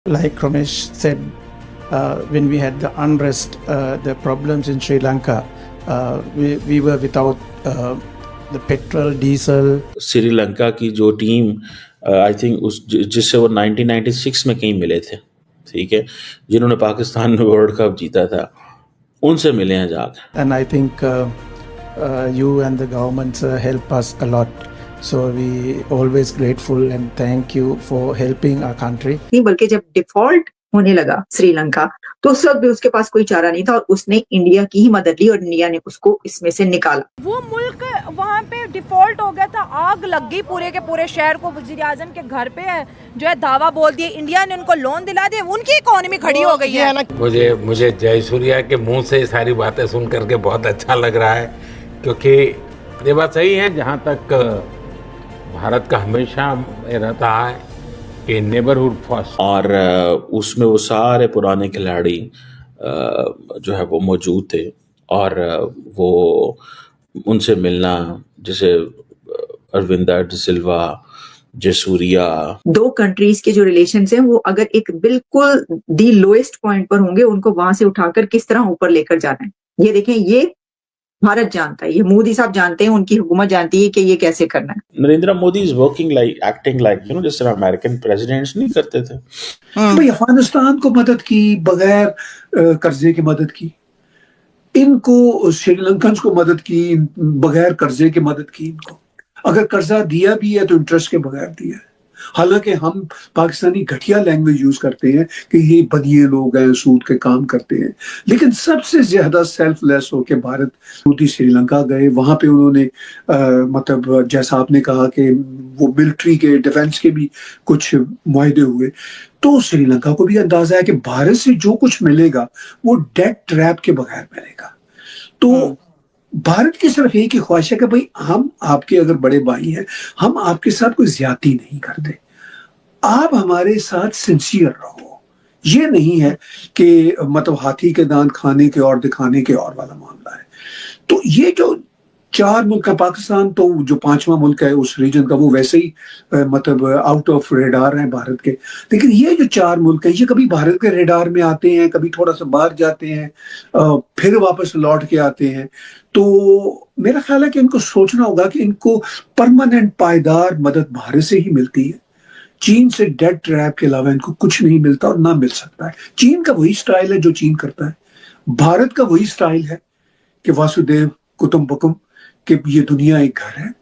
Like Ramesh said, when we had the unrest, the problems in Sri Lanka, we were without the petrol, diesel. Sri Lanka की जो team I think जिससे वो 1996 में कहीं मिले थे, ठीक है, जिन्होंने पाकिस्तान में वर्ल्ड कप जीता था, उनसे मिले हैं जाकर. And I think you and the governments help us a lot. So we always grateful and thank you for helping our country. नहीं, बल्कि जब डिफॉल्ट होने लगा श्रीलंका तो उस वक्त भी उसके पास कोई चारा नहीं था और उसने इंडिया की ही मदद ली और इंडिया ने उसको इसमें से निकाला. वो मुल्क वहाँ पे डिफॉल्ट हो गया था, आग लग गई पूरे के पूरे शहर को. वजीर आजम के घर पे है जो है दावा बोल दिए, इंडिया ने उनको लोन दिला दिए, उनकी इकोनॉमी खड़ी हो गई है. मुझे जयसूर्या के मुंह से सारी बातें सुन करके बहुत अच्छा लग रहा है, क्योंकि ये बात सही है. जहाँ तक भारत का हमेशा रहता है कि नेबरहुड फर्स्ट, और उसमें वो सारे पुराने खिलाड़ी जो है वो मौजूद थे, और वो उनसे मिलना, जैसे अरविंदा डिसिल्वा, जयसूर्या. दो कंट्रीज के जो रिलेशंस हैं वो अगर एक बिल्कुल दी लोएस्ट पॉइंट पर होंगे, उनको वहां से उठाकर किस तरह ऊपर लेकर जाना है, ये देखें. ये भारत जानता है, ये मोदी साहब जानते हैं, उनकी हुकूमत जानती है कि ये कैसे करना है. Narendra Modi is working like, acting like, you know, जिस तरह अमेरिकन प्रेसिडेंट्स नहीं करते थे. भाई अफगानिस्तान को मदद की बगैर कर्जे की मदद की, इनको श्रीलंकन को मदद की बगैर कर्जे की मदद की. इनको अगर कर्जा दिया भी है तो इंटरेस्ट के बगैर दिया है. हालांकि हम पाकिस्तानी घटिया लैंग्वेज यूज करते हैं कि ये बदिए लोग हैं, सूद के काम करते हैं, लेकिन सबसे ज्यादा सेल्फलेस होके भारत मोदी श्रीलंका गए. वहां पे उन्होंने मतलब जैसा आपने कहा कि वो मिलिट्री के डिफेंस के भी कुछ मुआहदे हुए, तो श्रीलंका को भी अंदाजा है कि भारत से जो कुछ मिलेगा वो डेट ट्रैप के बगैर मिलेगा. तो भारत की सिर्फ एक ही ख्वाहिश है कि भाई हम आपके अगर बड़े भाई हैं, हम आपके साथ कोई ज्यादती नहीं करते, आप हमारे साथ सिंसियर रहो. ये नहीं है कि मतलब हाथी के दांत खाने के और दिखाने के और वाला मामला है. तो ये जो चार मुल्क है, पाकिस्तान तो जो पांचवा मुल्क है उस रीजन का, वो वैसे ही मतलब आउट ऑफ रेडार है भारत के. लेकिन ये जो चार मुल्क है, ये कभी भारत के रेडार में आते हैं, कभी थोड़ा सा बाहर जाते हैं, फिर वापस लौट के आते हैं. तो मेरा ख्याल है कि इनको सोचना होगा कि इनको परमानेंट पायदार मदद भारत से ही मिलती है. चीन से डेट ट्रैप के अलावा इनको कुछ नहीं मिलता और ना मिल सकता है. चीन का वही स्टाइल है जो चीन करता है, भारत का वही स्टाइल है कि वासुदेव कुटुंबकम, कि ये दुनिया एक घर है.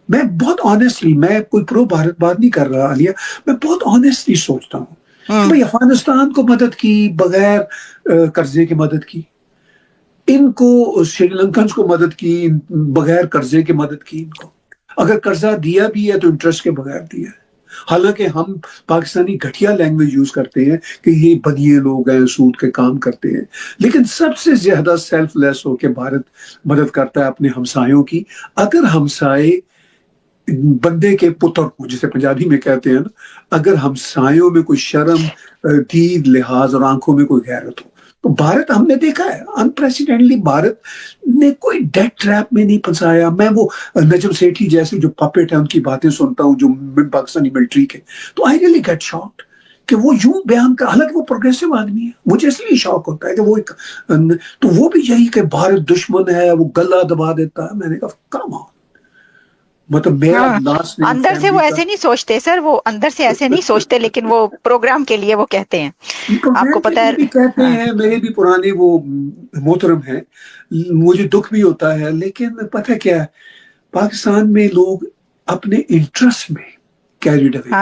मैं बहुत ऑनेस्टली, मैं कोई प्रो भारत बात नहीं कर रहा आलिया, मैं बहुत ऑनेस्टली सोचता हूँ भाई अफगानिस्तान को मदद की बगैर कर्जे की मदद की, इनको श्रीलंकन को मदद की बगैर कर्जे की मदद की. इनको अगर कर्जा दिया भी है तो इंटरेस्ट के बगैर दिया है. हालांकि हम पाकिस्तानी घटिया लैंग्वेज यूज करते हैं कि ये बदिए लोग हैं, सूद के काम करते हैं, लेकिन सबसे ज्यादा सेल्फलेस होके भारत मदद करता है अपने हमसायों की. अगर हमसाए बंदे के पुत्र को, जिसे पंजाबी में कहते हैं ना, अगर हमसायों में कोई शर्म, दीद, लिहाज और आंखों में कोई गैरत हो, तो भारत हमने देखा है अनप्रेसिडेंटली भारत ने कोई डेट ट्रैप में नहीं फंसाया. मैं वो नजम सेठी जैसे जो पपेट है उनकी बातें सुनता हूँ जो पाकिस्तानी मिलिट्री के, तो आई रियली गेट शॉक्ड कि वो यूं बयान कर, हालांकि वो प्रोग्रेसिव आदमी है, मुझे इसलिए शौक होता है कि वो एक, तो वो भी यही कि भारत दुश्मन है, वो गला दबा देता है. मैंने कहा कम ऑन, मतलब मेरा अंदर से वो ऐसे नहीं सोचते सर, वो अंदर से ऐसे नहीं सोचते, लेकिन वो प्रोग्राम के लिए वो कहते हैं. आपको पता है, कहते हैं. मेरे भी पुराने वो मोहतरम हैं, मुझे दुख भी होता है, लेकिन पता क्या है, पाकिस्तान में लोग अपने इंटरेस्ट में कैरिड अवे.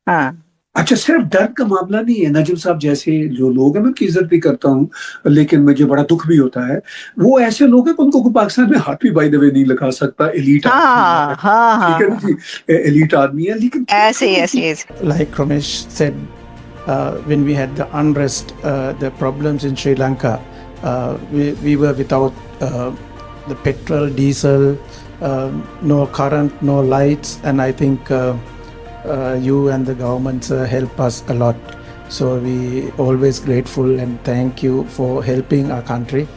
हाँ. अच्छा, सिर्फ डर का मामला नहीं है. नजम साहब जैसे जो लोग हैं, मैं उनकी इज्जत भी करता हूँ, लेकिन मुझे बड़ा दुख भी होता है. वो ऐसे लोग हैं कि उनको पाकिस्तान में हाथ भी बाय द वे नहीं लगा सकता. एलीट एलीट आदमी है, लेकिन ऐसे Like Ramesh said, when we had the unrest, the problems in Sri Lanka, we were without the petrol, diesel, no current, no lights, and I think you and the governments help us a lot. So we always grateful and thank you for helping our country.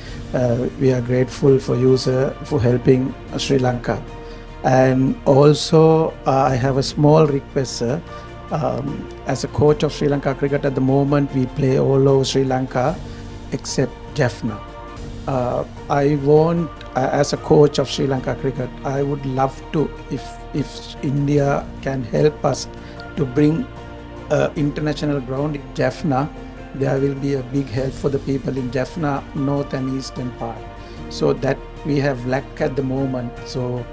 We are grateful for you, sir, for helping Sri Lanka. And also I have a small request, sir. As a coach of Sri Lanka cricket at the moment, we play all over Sri Lanka except Jaffna. I want, as a coach of Sri Lanka cricket, I would love to, if India can help us to bring international ground in Jaffna, there will be a big help for the people in Jaffna, north and eastern part. So that we have lack at the moment. So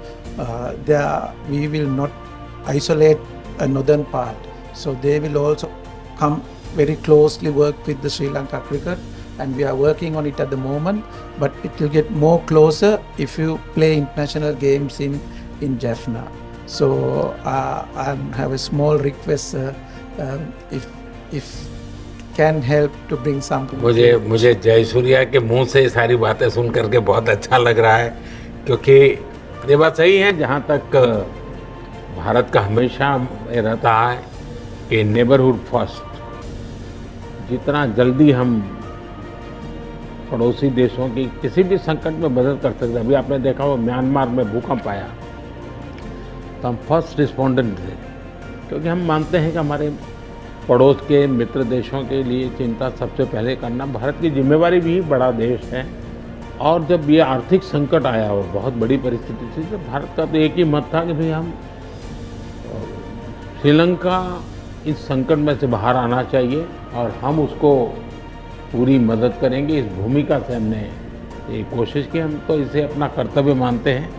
we will not isolate a northern part. So they will also come very closely work with the Sri Lanka cricket, and we are working on it at the moment, but it will get more closer if you play international games in Jaffna. So I have a small request, if can help to bring something. मुझे जयसूर्या के मुंह से सारी बातें सुन करके बहुत अच्छा लग रहा है, क्योंकि ये बात सही है, जहाँ तक भारत का हमेशा रहता है कि नेबरहुड फर्स्ट, जितना जल्दी हम पड़ोसी देशों की किसी भी संकट में मदद कर सकते हैं। अभी आपने देखा हो म्यांमार में भूकंप आया तो हम फर्स्ट रिस्पोंडेंट थे, क्योंकि हम मानते हैं कि हमारे पड़ोस के मित्र देशों के लिए चिंता सबसे पहले करना भारत की जिम्मेवारी भी। बड़ा देश है, और जब ये आर्थिक संकट आया और बहुत बड़ी परिस्थिति थी, तो भारत का तो एक ही मत था कि भाई हम श्रीलंका इस संकट में से बाहर आना चाहिए और हम उसको पूरी मदद करेंगे। इस भूमिका से हमने ये कोशिश की, हम तो इसे अपना कर्तव्य मानते हैं।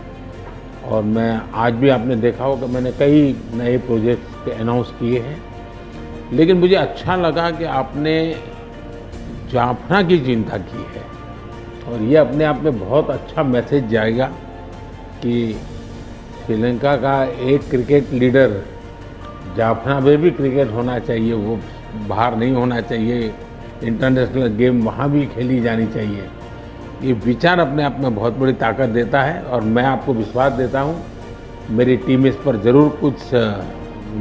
और मैं आज भी आपने देखा होगा मैंने कई नए प्रोजेक्ट्स अनाउंस किए हैं, लेकिन मुझे अच्छा लगा कि आपने जाफना की चिंता की है, और ये अपने आप में बहुत अच्छा मैसेज जाएगा कि श्रीलंका का एक क्रिकेट लीडर, जाफना में भी क्रिकेट होना चाहिए, वो बाहर नहीं होना चाहिए, इंटरनेशनल गेम वहाँ भी खेली जानी चाहिए। ये विचार अपने आप में बहुत बड़ी ताकत देता है, और मैं आपको विश्वास देता हूँ मेरी टीम इस पर जरूर कुछ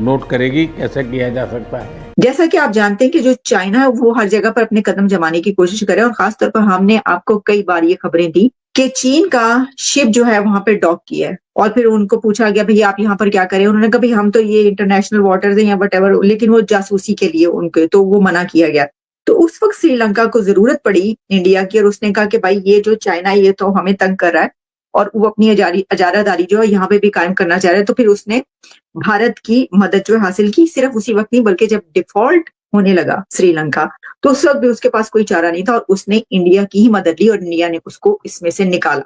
नोट करेगी कैसे किया जा सकता है। जैसा कि आप जानते हैं कि जो चाइना है वो हर जगह पर अपने कदम जमाने की कोशिश करे, और खासतौर पर हमने आपको कई बार ये खबरें दी कि चीन का शिप जो है वहां पे डॉक किया है, और फिर उनको पूछा गया भाई आप यहाँ पर क्या करें, उन्होंने कहा भाई हम तो ये इंटरनेशनल वाटर्स हैं या वटएवर, लेकिन वो जासूसी के लिए उनके, तो वो मना किया गया। तो उस वक्त श्रीलंका को जरूरत पड़ी इंडिया की, और उसने कहा कि भाई ये जो चाइना ये तो हमें तंग कर रहा है और वो अपनी अजारादारी जो है यहाँ पे भी कायम करना चाह रहे हैं। तो फिर उसने भारत की मदद जो हासिल की, सिर्फ उसी वक्त नहीं बल्कि जब डिफॉल्ट होने लगा श्रीलंका, तो उस वक्त भी उसके पास कोई चारा नहीं था और उसने इंडिया की ही मदद ली और इंडिया ने उसको इसमें से निकाला।